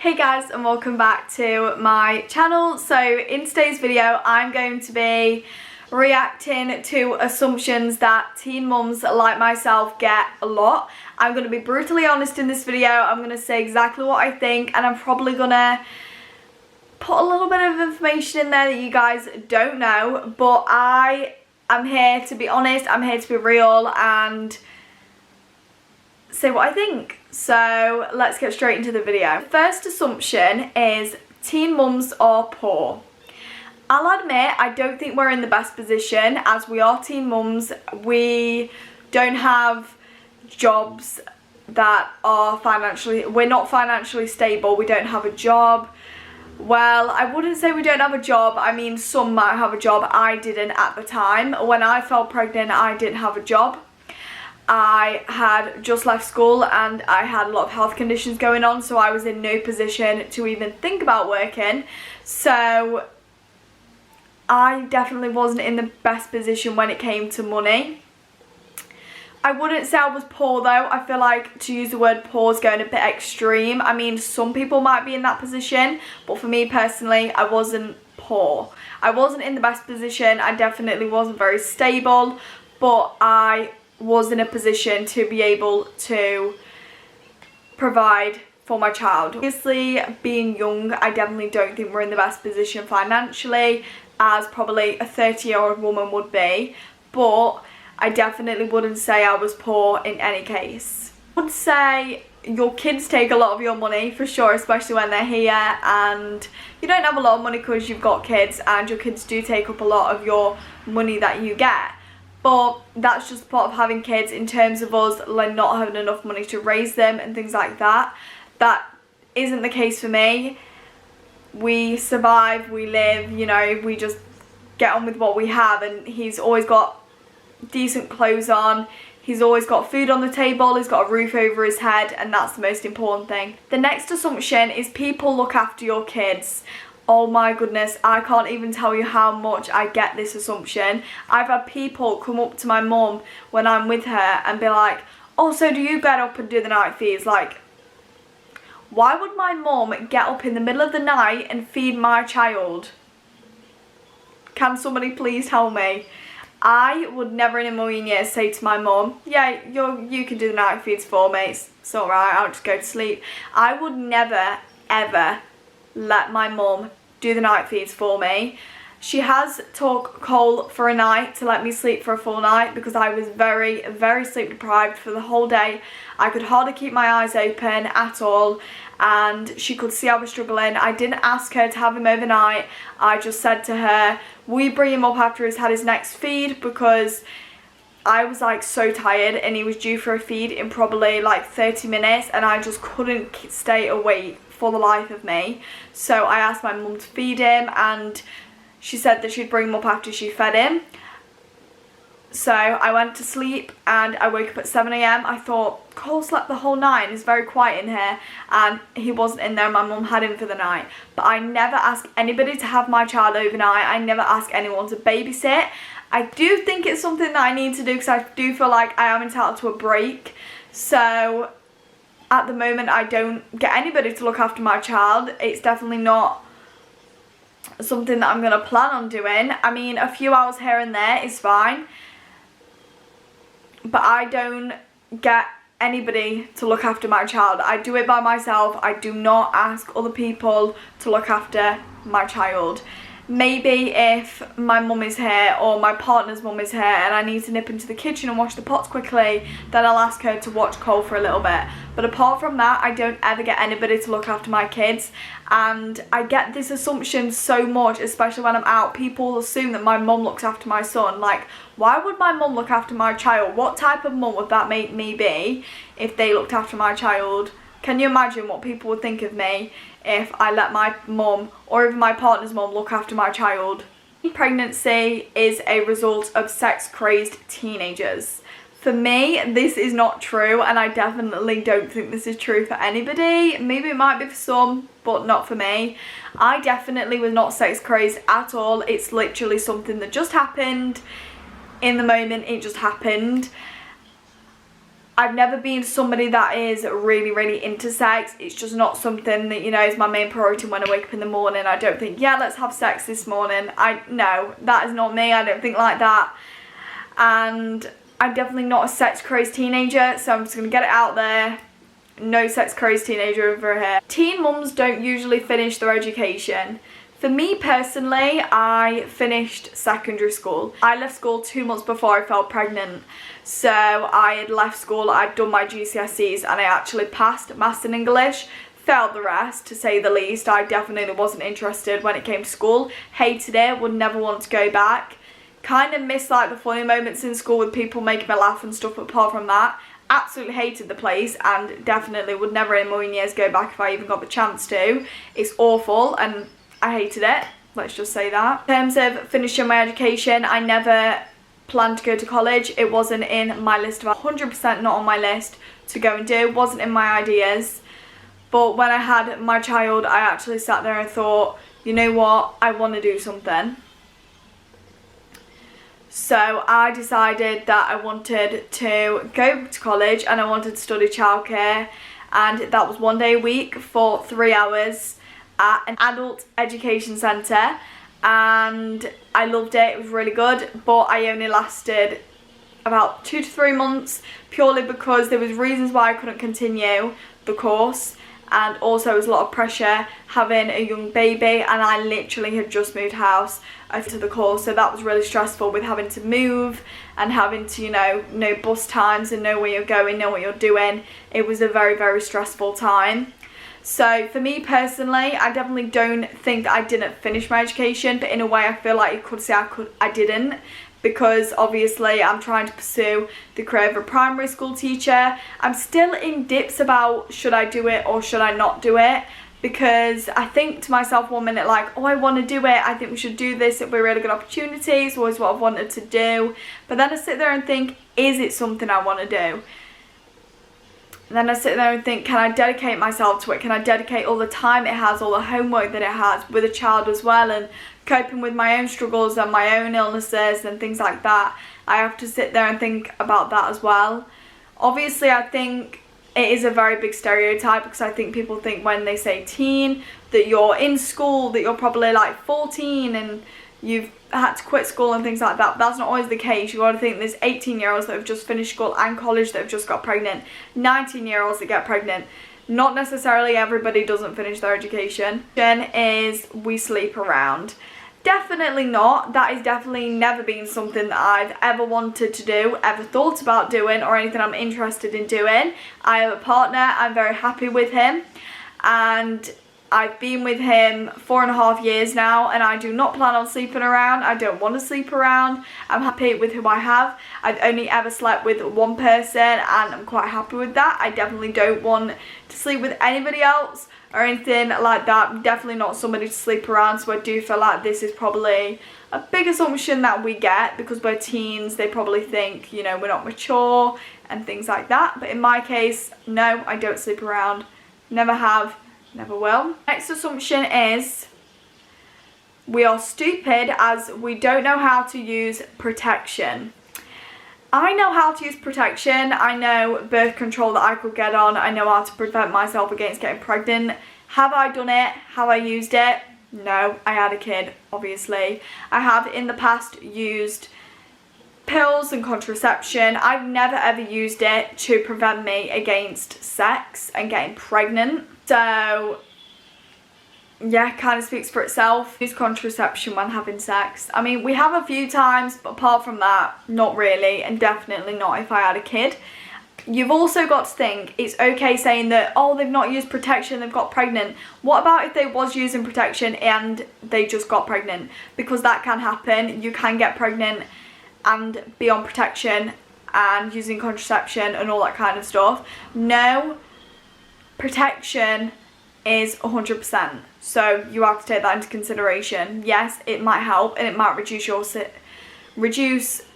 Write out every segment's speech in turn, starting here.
Hey guys, and welcome back to my channel. So in today's video I'm going to be reacting to assumptions that teen mums like myself get a lot. I'm going to be brutally honest in this video. I'm going to say exactly what I think, and I'm probably going to put a little bit of information in there that you guys don't know, but I am here to be honest, I'm here to be real and say what I think. So let's get straight into the video. First assumption is teen mums are poor. I'll admit I don't think we're in the best position as we are teen mums. We don't have jobs that are we're not financially stable. We don't have a job. Well, I wouldn't say we don't have a job. I mean, some might have a job. I didn't at the time. When I fell pregnant, I didn't have a job. I had just left school and I had a lot of health conditions going on, so I was in no position to even think about working. So I definitely wasn't in the best position when it came to money. I wouldn't say I was poor though. I feel like to use the word poor is going a bit extreme. I mean, some people might be in that position, but for me personally, I wasn't poor. I wasn't in the best position. I definitely wasn't very stable, but I was in a position to be able to provide for my child. Obviously, being young, I definitely don't think we're in the best position financially as probably a 30-year-old woman would be, but I definitely wouldn't say I was poor in any case. I would say your kids take a lot of your money for sure, especially when they're here, and you don't have a lot of money because you've got kids, and your kids do take up a lot of your money that you get. But that's just part of having kids in terms of us like not having enough money to raise them and things like that. That isn't the case for me. We survive, we live, you know, we just get on with what we have, and he's always got decent clothes on. He's always got food on the table, he's got a roof over his head, and that's the most important thing. The next assumption is people look after your kids. Oh my goodness, I can't even tell you how much I get this assumption. I've had people come up to my mum when I'm with her and be like, oh, so do you get up and do the night feeds? Like, why would my mum get up in the middle of the night and feed my child? Can somebody please tell me? I would never in a million years say to my mum, yeah, you can do the night feeds for me, it's alright, I'll just go to sleep. I would never, ever let my mum do the night feeds for me. She has took Cole for a night to let me sleep for a full night because I was very, very sleep deprived for the whole day. I could hardly keep my eyes open at all, and she could see I was struggling. I didn't ask her to have him overnight. I just said to her, will you bring him up after he's had his next feed, because I was like so tired and he was due for a feed in probably like 30 minutes and I just couldn't stay awake for the life of me. So I asked my mum to feed him, and she said that she'd bring him up after she fed him. So I went to sleep and I woke up at 7 AM. I thought, Cole slept the whole night, it's very quiet in here, and he wasn't in there. My mum had him for the night. But I never ask anybody to have my child overnight. I never ask anyone to babysit. I do think it's something that I need to do because I do feel like I am entitled to a break. So at the moment I don't get anybody to look after my child. It's definitely not something that I'm going to plan on doing. I mean, a few hours here and there is fine, but I don't get anybody to look after my child. I do it by myself. I do not ask other people to look after my child. Maybe if my mum is here or my partner's mum is here and I need to nip into the kitchen and wash the pots quickly, then I'll ask her to watch Cole for a little bit. But apart from that, I don't ever get anybody to look after my kids. And I get this assumption so much, especially when I'm out. People assume that my mum looks after my son. Like, why would my mum look after my child? What type of mum would that make me be if they looked after my child? Can you imagine what people would think of me if I let my mum or even my partner's mum look after my child? Pregnancy is a result of sex-crazed teenagers. For me, this is not true, and I definitely don't think this is true for anybody. Maybe it might be for some, but not for me. I definitely was not sex-crazed at all. It's literally something that just happened. In the moment, it just happened. I've never been somebody that is really into sex. It's just not something that, you know, is my main priority when I wake up in the morning. I don't think, yeah, let's have sex this morning. No, that is not me. I don't think like that. And I'm definitely not a sex crazed teenager, so I'm just gonna get it out there. No sex crazed teenager over here. Teen mums don't usually finish their education. For me personally, I finished secondary school. I left school 2 months before I fell pregnant. So I had left school, I'd done my GCSEs, and I actually passed Maths and English. Failed the rest, to say the least. I definitely wasn't interested when it came to school. Hated it, would never want to go back. Kind of missed like the funny moments in school with people making me laugh and stuff, but apart from that, absolutely hated the place and definitely would never in a million years go back if I even got the chance to. It's awful and I hated it, let's just say that. In terms of finishing my education, I never planned to go to college. It wasn't in my list, of 100% not on my list to go and do, wasn't in my ideas. But when I had my child, I actually sat there and thought, you know what, I want to do something. So I decided that I wanted to go to college and I wanted to study childcare, and that was 1 day a week for 3 hours at an adult education centre, and I loved it. It was really good, but I only lasted about 2 to 3 months purely because there was reasons why I couldn't continue the course, and also it was a lot of pressure having a young baby, and I literally had just moved house to the course, so that was really stressful with having to move and having to, you know bus times and know where you're going, know what you're doing. It was a very stressful time. So for me personally, I definitely don't think that I didn't finish my education, but in a way I feel like you could say I didn't, because obviously I'm trying to pursue the career of a primary school teacher. I'm still in dips about should I do it or should I not do it, because I think to myself 1 minute like, oh, I want to do it, I think we should do this, it'll be a really good opportunity, it's always what I've wanted to do. But then I sit there and think, is it something I want to do? And then I sit there and think, can I dedicate myself to it? Can I dedicate all the time it has, all the homework that it has with a child as well, and coping with my own struggles and my own illnesses and things like that? I have to sit there and think about that as well. Obviously, I think it is a very big stereotype, because I think people think when they say teen that you're in school, that you're probably like 14 and you've had to quit school and things like that. But that's not always the case. You got to think there's 18-year-olds that have just finished school and college that have just got pregnant, 19-year-olds that get pregnant. Not necessarily everybody doesn't finish their education. Is we sleep around. Definitely not. That has definitely never been something that I've ever wanted to do, ever thought about doing, or anything I'm interested in doing. I have a partner, I'm very happy with him, and I've been with him 4.5 years now, and I do not plan on sleeping around. I don't want to sleep around. I'm happy with who I have. I've only ever slept with one person and I'm quite happy with that. I definitely don't want to sleep with anybody else or anything like that. I'm definitely not somebody to sleep around, so I do feel like this is probably a big assumption that we get because we're teens. They probably think, you know, we're not mature and things like that. But in my case, no, I don't sleep around. Never have. Never will. Next assumption is we are stupid as we don't know how to use protection. I know how to use protection. I know birth control that I could get on. I know how to prevent myself against getting pregnant. Have I done it? Have I used it? No, I had a kid, obviously. I have in the past used pills and contraception. I've never ever used it to prevent me against sex and getting pregnant. So yeah, kind of speaks for itself. Use contraception when having sex. I mean, we have a few times, but apart from that, not really, and definitely not if I had a kid. You've also got to think, it's okay saying that, oh, they've not used protection, they've got pregnant. What about if they was using protection and they just got pregnant? Because that can happen. You can get pregnant and be on protection and using contraception and all that kind of stuff. No, protection is 100%. So you have to take that into consideration. Yes, it might help and it might reduce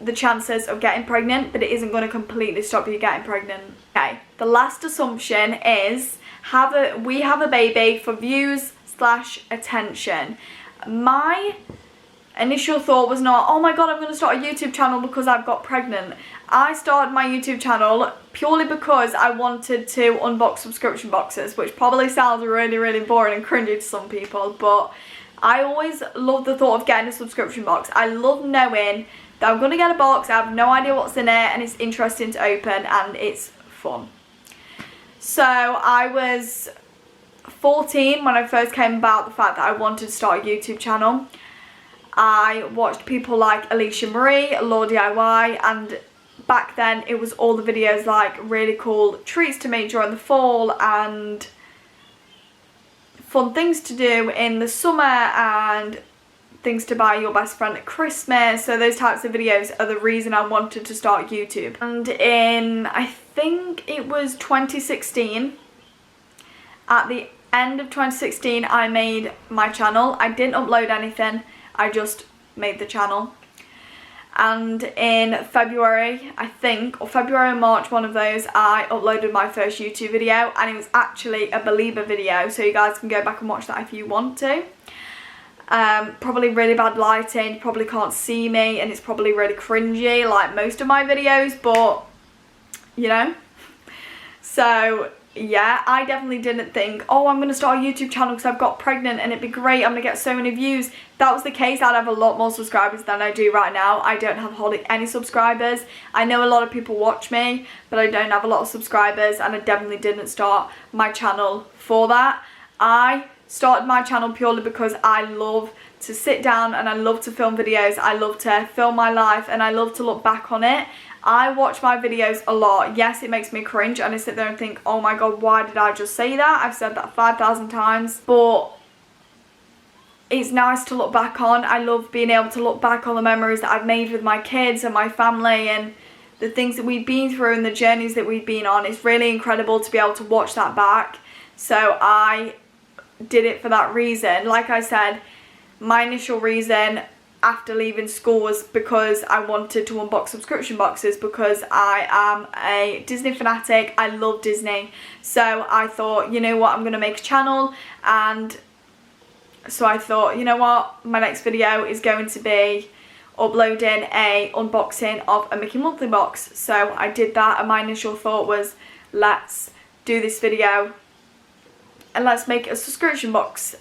the chances of getting pregnant, but it isn't going to completely stop you getting pregnant. Okay, the last assumption is we have a baby for views / attention. My initial thought was not, oh my god, I'm going to start a YouTube channel because I've got pregnant. I started my YouTube channel purely because I wanted to unbox subscription boxes, which probably sounds really boring and cringy to some people, but I always love the thought of getting a subscription box. I love knowing that I'm going to get a box, I have no idea what's in it, and it's interesting to open and it's fun. So I was 14 when I first came about the fact that I wanted to start a YouTube channel. I watched people like Alicia Marie, Law DIY, and back then it was all the videos like really cool treats to make during the fall and fun things to do in the summer and things to buy your best friend at Christmas. So those types of videos are the reason I wanted to start YouTube. And in, I think it was 2016, at the end of 2016, I made my channel. I didn't upload anything, I just made the channel. And in February, I think, or February or March, one of those, I uploaded my first YouTube video, and it was actually a Believer video, so you guys can go back and watch that if you want to. Probably really bad lighting, you probably can't see me, and it's probably really cringy like most of my videos, but you know. So yeah, I definitely didn't think, oh, I'm going to start a YouTube channel because I've got pregnant and it'd be great, I'm going to get so many views. If that was the case, I'd have a lot more subscribers than I do right now. I don't have hardly any subscribers. I know a lot of people watch me, but I don't have a lot of subscribers, and I definitely didn't start my channel for that. I started my channel purely because I love to sit down and I love to film videos. I love to film my life and I love to look back on it. I watch my videos a lot. Yes, it makes me cringe and I sit there and think, oh my god, why did I just say that? I've said that 5,000 times, but it's nice to look back on. I love being able to look back on the memories that I've made with my kids and my family and the things that we've been through and the journeys that we've been on. It's really incredible to be able to watch that back. So I did it for that reason. Like I said, my initial reason after leaving school was because I wanted to unbox subscription boxes, because I am a Disney fanatic. I love Disney. So I thought, you know what, I'm going to make a channel, and so I thought, you know what, my next video is going to be uploading a unboxing of a Mickey Monthly box. So I did that, and my initial thought was, let's do this video and let's make a subscription box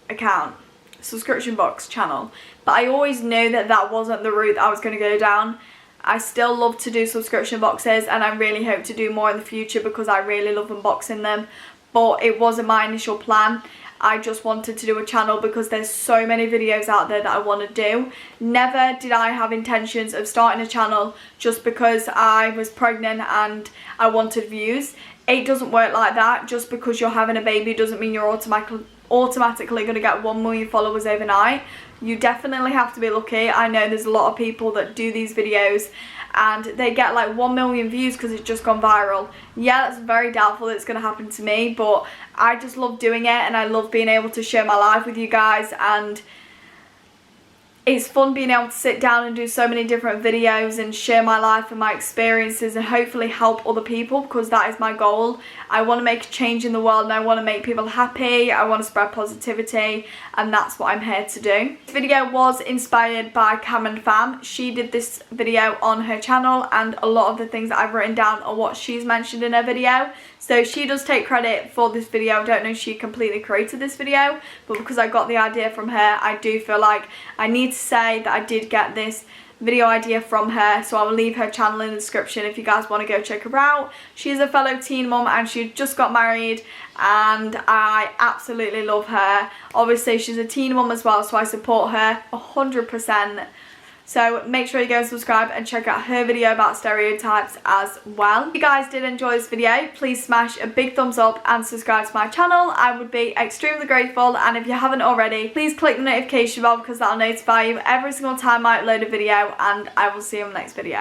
account, subscription box channel. But I always knew that that wasn't the route that I was going to go down. I still love to do subscription boxes, and I really hope to do more in the future because I really love unboxing them, but it wasn't my initial plan. I just wanted to do a channel because there's so many videos out there that I want to do. Never did I have intentions of starting a channel just because I was pregnant and I wanted views. It doesn't work like that. Just because you're having a baby doesn't mean you're automatically going to get 1 million followers overnight. You definitely have to be lucky. I know there's a lot of people that do these videos and they get like 1 million views because it's just gone viral. Yeah, that's very doubtful that it's going to happen to me, but I just love doing it and I love being able to share my life with you guys, and it's fun being able to sit down and do so many different videos and share my life and my experiences and hopefully help other people, because that is my goal. I want to make a change in the world and I want to make people happy. I want to spread positivity, and that's what I'm here to do. This video was inspired by Cameron Pham. She did this video on her channel, and a lot of the things that I've written down are what she's mentioned in her video. So she does take credit for this video. I don't know if she completely created this video, but because I got the idea from her, I do feel like I need to say that I did get this video idea from her. So I will leave her channel in the description if you guys want to go check her out. She's a fellow teen mum and she just got married, and I absolutely love her. Obviously she's a teen mum as well, so I support her 100%. So make sure you go and subscribe and check out her video about stereotypes as well. If you guys did enjoy this video, please smash a big thumbs up and subscribe to my channel. I would be extremely grateful, and if you haven't already, please click the notification bell because that'll notify you every single time I upload a video, and I will see you in the next video.